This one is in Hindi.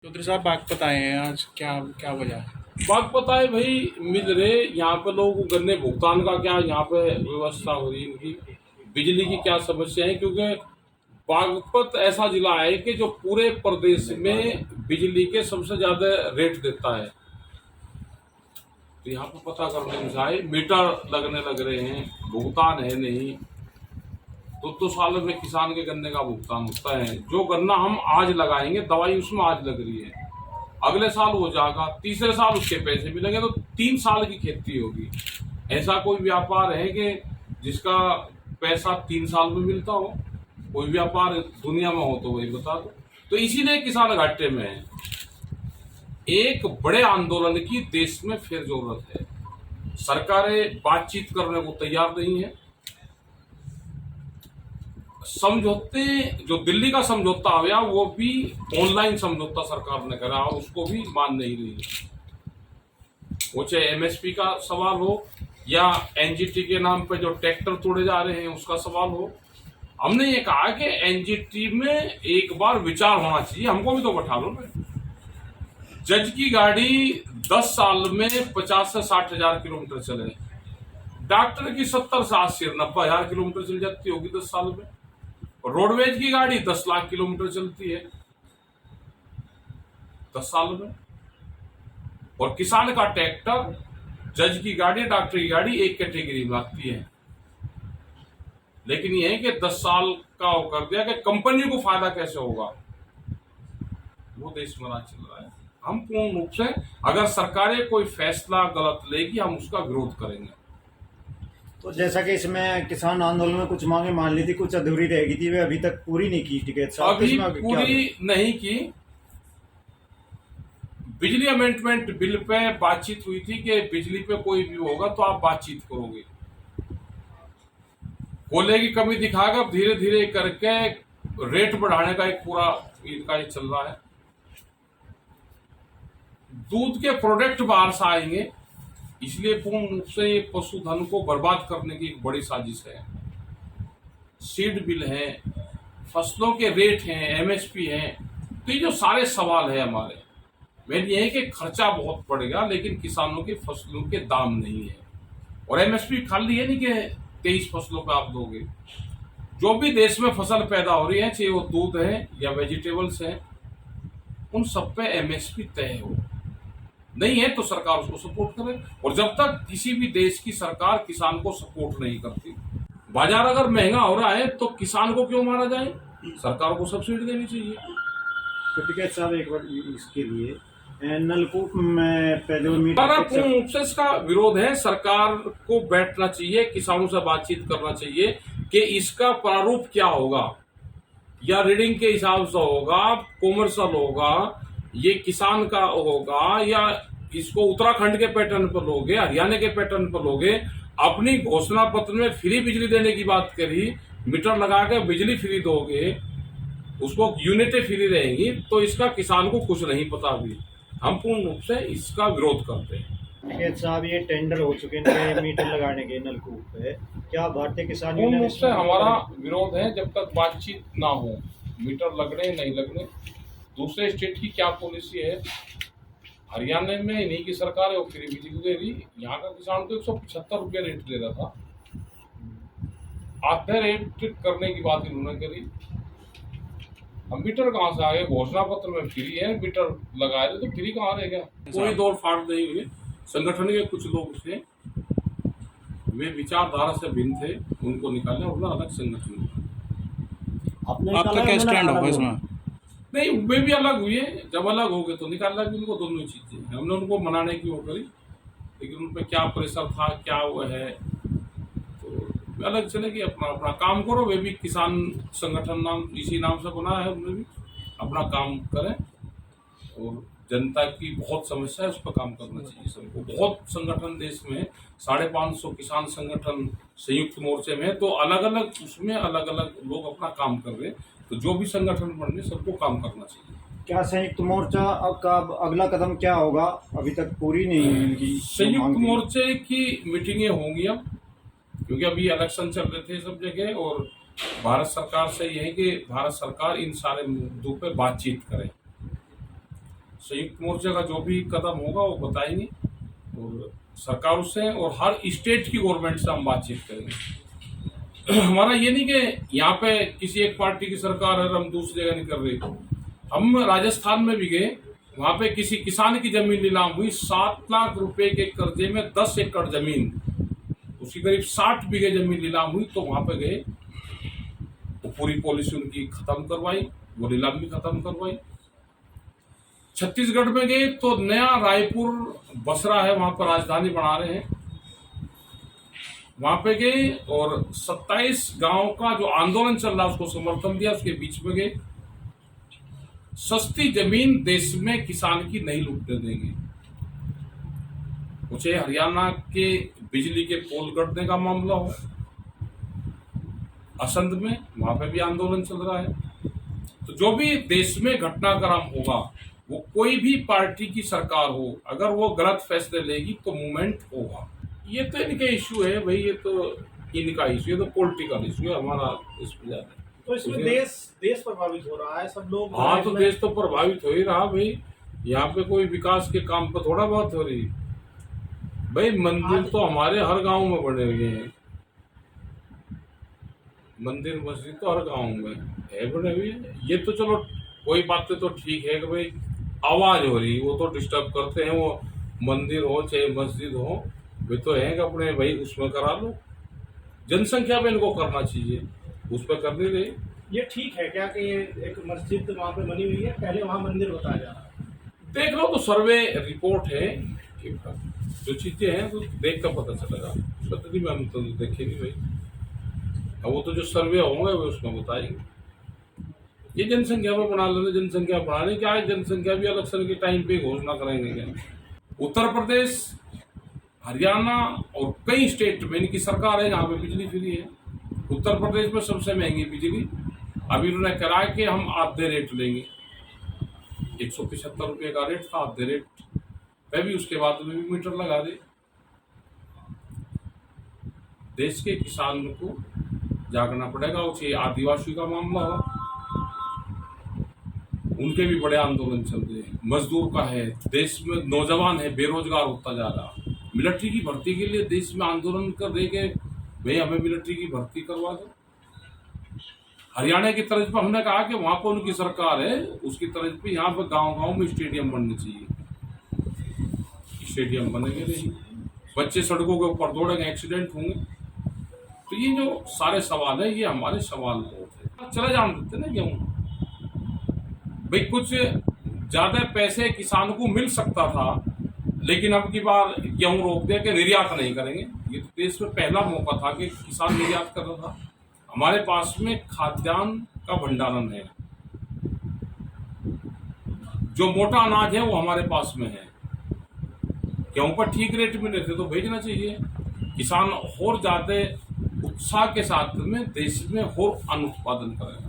चौधरी साहब बागपत आए हैं आज, क्या क्या वजह है? बात पता है भाई, मिल रहे यहाँ पे लोगों को गन्ने भुगतान का क्या यहाँ पे व्यवस्था हो रही है इनकी, बिजली की क्या समस्या है। क्योंकि बागपत ऐसा जिला है कि जो पूरे प्रदेश में बिजली के सबसे ज्यादा रेट देता है। तो यहाँ पे पता करने में जाए, मीटर लगने लग रहे हैं, भुगतान है नहीं। तो साल में किसान के गन्ने का भुगतान होता है। जो गन्ना हम आज लगाएंगे, दवाई उसमें आज लग रही है, अगले साल हो जाएगा, तीसरे साल उसके पैसे मिलेंगे, तो 3 साल की खेती होगी। ऐसा कोई व्यापार है कि जिसका पैसा 3 साल में मिलता हो? कोई व्यापार दुनिया में हो तो वही बता दो। तो इसीलिए किसान घाटे में है। एक बड़े आंदोलन की देश में फिर जरूरत है। सरकारें बातचीत करने को तैयार नहीं है। समझौते, जो दिल्ली का समझौता हो गया, वो भी ऑनलाइन समझौता सरकार ने करा, उसको भी मान नहीं रही है। वो चाहे एमएसपी का सवाल हो या एनजीटी के नाम पे जो ट्रैक्टर तोड़े जा रहे हैं उसका सवाल हो। हमने ये कहा कि एनजीटी में एक बार विचार होना चाहिए। हमको भी तो बैठा लो ना। जज की गाड़ी 10 साल में 50 से 60 हजार किलोमीटर चले, डॉक्टर की 70 से 80 90 हजार किलोमीटर चल जाती होगी 10 साल में। रोडवेज की गाड़ी 10 लाख किलोमीटर चलती है 10 साल में। और किसान का ट्रैक्टर, जज की गाड़ी, डॉक्टर की गाड़ी एक कैटेगरी में आती है। लेकिन यह है कि 10 साल का वो कर दिया कि कंपनी को फायदा कैसे होगा, वो देश में राज चल रहा है। हम पूर्ण रूप से, अगर सरकारें कोई फैसला गलत लेगी, हम उसका विरोध करेंगे। तो जैसा कि इसमें किसान आंदोलन में कुछ मांगे मान ली थी, कुछ अधूरी रह गई थी, वे अभी तक पूरी नहीं की। टिकट साहब अभी पूरी नहीं की। बिजली अमेंडमेंट बिल पे बातचीत हुई थी कि बिजली पे कोई भी होगा तो आप बातचीत करोगे। कोयले की कमी दिखाकर धीरे धीरे करके रेट बढ़ाने का एक पूरा इनका ये चल रहा है। दूध के प्रोडक्ट बाहर से आएंगे, इसलिए पूर्ण रूप से ये पशुधन को बर्बाद करने की एक बड़ी साजिश है। सीड बिल है, फसलों के रेट हैं, एमएसपी है। तो ये जो सारे सवाल है हमारे, मेन ये है कि खर्चा बहुत पड़ेगा, लेकिन किसानों की फसलों के दाम नहीं है। और एमएसपी खाली है नहीं कि 23 फसलों पे आप दोगे। जो भी देश में फसल पैदा हो रही है, चाहे वो दूध है या वेजिटेबल्स है, उन सब पे एमएसपी तय हो। नहीं है तो सरकार उसको सपोर्ट करे। और जब तक किसी भी देश की सरकार किसान को सपोर्ट नहीं करती, बाजार अगर महंगा हो रहा है तो किसान को क्यों मारा जाए? सरकार को सब्सिडी देनी चाहिए। तो टिकट साहब एक बार इसके लिए नलकूप में पहले पूर्ण रूप से इसका विरोध है। सरकार को बैठना चाहिए, किसानों से बातचीत करना चाहिए कि इसका प्रारूप क्या होगा, या रीडिंग के हिसाब से होगा, कॉमर्शियल होगा, ये किसान का होगा, या इसको उत्तराखंड के पैटर्न पर लोगे, हरियाणा के पैटर्न पर लोगे। अपनी घोषणा पत्र में फ्री बिजली देने की बात करी, मीटर लगा के बिजली फ्री दोगे, उसको यूनिटें फ्री रहेंगी, तो इसका किसान को कुछ नहीं पता। अभी हम पूर्ण रूप से इसका विरोध करते हैं। टिकट साहब ये टेंडर हो चुके हैं मीटर लगाने के नलकूप पे, क्या भारतीय किसान पूर्ण यूनियन रूप से हमारा विरोध है। जब तक बातचीत ना हो, मीटर लगने नहीं लगने, दूसरे स्टेट की क्या पॉलिसी है, हरियाणा में इन्हीं की सरकार है, वो फ्री बिजली दे रही। यहाँ का किसान को 175 रुपया रेट दे रहा था, आधे रेट करने की बात इन्होंने करी। हम मीटर कहाँ से आ गए? घोषणा पत्र में फ्री है, मीटर लगा रहे तो फ्री कहाँ रह गया? कोई दौड़ फाड़ नहीं हुई। संगठन के कुछ लोग थे, वे विचारधारा से भिन्न थे, उनको निकालने और अलग संगठन। आपका क्या स्टैंड होगा इसमें? नहीं, वे भी अलग हुए। जब अलग हो गए तो निकालना भी उनको दोनों चीजें। हमने उनको मनाने की वो करी, लेकिन उन पर क्या प्रेशर था, क्या वो है, तो अलग चले कि अपना अपना काम करो। वे भी किसान संगठन नाम, इसी नाम से बना है, उन्हें भी अपना काम करें। और जनता की बहुत समस्या है, उस पर काम करना चाहिए सबको। बहुत संगठन देश में 550 किसान संगठन संयुक्त मोर्चे में, तो अलग अलग उसमें अलग अलग लोग अपना काम कर रहे हैं। तो जो भी संगठन बन रहे, सबको काम करना चाहिए। क्या संयुक्त मोर्चा का अगला कदम क्या होगा? अभी तक पूरी नहीं है इनकी संयुक्त मोर्चे की मीटिंगें होंगी अब, क्योंकि अभी इलेक्शन चल रहे थे सब जगह। और भारत सरकार से यह है कि भारत सरकार इन सारे मुद्दों पर बातचीत करे। संयुक्त मोर्चा का जो भी कदम होगा वो बताएंगे और सरकार से और हर स्टेट की गवर्नमेंट से हम बातचीत करेंगे। हमारा ये नहीं कि यहाँ पे किसी एक पार्टी की सरकार है और हम दूसरी जगह नहीं कर रहे। हम राजस्थान में भी गए, वहां पे किसी किसान की जमीन नीलाम हुई, 7 लाख रुपए के कर्जे में 10 एकड़ जमीन, उसकी करीब 60 बीघे जमीन नीलाम हुई। तो वहां पे गए तो पूरी पॉलिसी उनकी खत्म करवाई, वो नीलाम भी खत्म करवाई। छत्तीसगढ़ में गए तो नया रायपुर बसरा है, वहां पर राजधानी बना रहे हैं, वहां पे गए और 27 गांव का जो आंदोलन चल रहा है उसको समर्थन दिया, उसके बीच में गए। सस्ती जमीन देश में किसान की नहीं लूटने देंगे। मुझे हरियाणा के बिजली के पोल कटने का मामला हो, असंध में वहां पे भी आंदोलन चल रहा है। तो जो भी देश में घटनाक्रम होगा, वो कोई भी पार्टी की सरकार हो, अगर वो गलत फैसले लेगी तो मूवमेंट होगा। ये तो इनका इश्यू है भाई, ये तो इनका इश्यू है, तो पॉलिटिकल इश्यू है, हमारा इसमें ज्यादा। तो इसमें देश प्रभावित हो रहा है, सब लोग। हाँ, तो देश तो प्रभावित हो ही रहा भाई। यहाँ पे कोई विकास के काम पर थोड़ा बहुत हो रही भाई। मंदिर तो हमारे हर गांव में बने हुए हैं, मंदिर मस्जिद तो हर गांव में है बने हुए। ये तो चलो कोई बातें तो ठीक है कि भाई आवाज हो रही, वो तो डिस्टर्ब करते हैं, वो मंदिर हो चाहे मस्जिद हो, वे तो है कि अपने भाई उसमें करा लो। जनसंख्या में इनको करना चाहिए, उस पर करने रहे। ये ठीक है क्या कि ये एक मस्जिद वहाँ पे बनी हुई है, पहले वहाँ मंदिर बताया जा रहा है? देख लो, तो सर्वे रिपोर्ट है कि जो चीजें हैं तो देख कर पता चलेगा। सतरी में हम तो देखेंगे भाई, अब वो तो जो सर्वे होंगे वो उसमें बताएंगे। ये जनसंख्या पर बना लेना, जनसंख्या बढ़ाने क्या है, जनसंख्या भी इलेक्शन के टाइम पे घोषणा करेंगे क्या। उत्तर प्रदेश, हरियाणा और कई स्टेट में इनकी सरकार है जहाँ पे बिजली फ्री है। उत्तर प्रदेश में सबसे महंगी बिजली, अभी उन्होंने करा कि हम आधे रेट लेंगे, 175 रुपये का रेट था, आधे रेट पे भी, उसके बाद में भी मीटर लगा दे। देश के किसानों को जागना पड़ेगा, उसे आदिवासी का मामला हो, उनके भी बड़े आंदोलन चल रहे हैं। मजदूर का है, देश में नौजवान है, बेरोजगार होता जा रहा। मिलिट्री की भर्ती के लिए देश में आंदोलन कर रहे कि भाई हमें मिलिट्री की भर्ती करवा दो। हरियाणा की तर्ज पर हमने कहा कि वहां पर उनकी सरकार है, उसकी तर्ज पे यहाँ पर गांव-गांव में स्टेडियम बनने चाहिए। स्टेडियम बनेंगे नहीं, बच्चे सड़कों के ऊपर दौड़ेंगे, एक्सीडेंट होंगे। तो ये जो सारे सवाल है, ये हमारे सवाल थे। चला जान देते ना गेहूं भाई, कुछ ज्यादा पैसे किसान को मिल सकता था, लेकिन अब की बार गेहूं रोक दिया कि निर्यात नहीं करेंगे। ये तो देश में पहला मौका था कि किसान निर्यात कर रहा था। हमारे पास में खाद्यान्न का भंडारण है, जो मोटा अनाज है वो हमारे पास में है। गेहूं पर ठीक रेट मिले थे तो भेजना चाहिए। किसान और ज्यादा उत्साह के साथ में देश में और अन्न उत्पादन करेगा।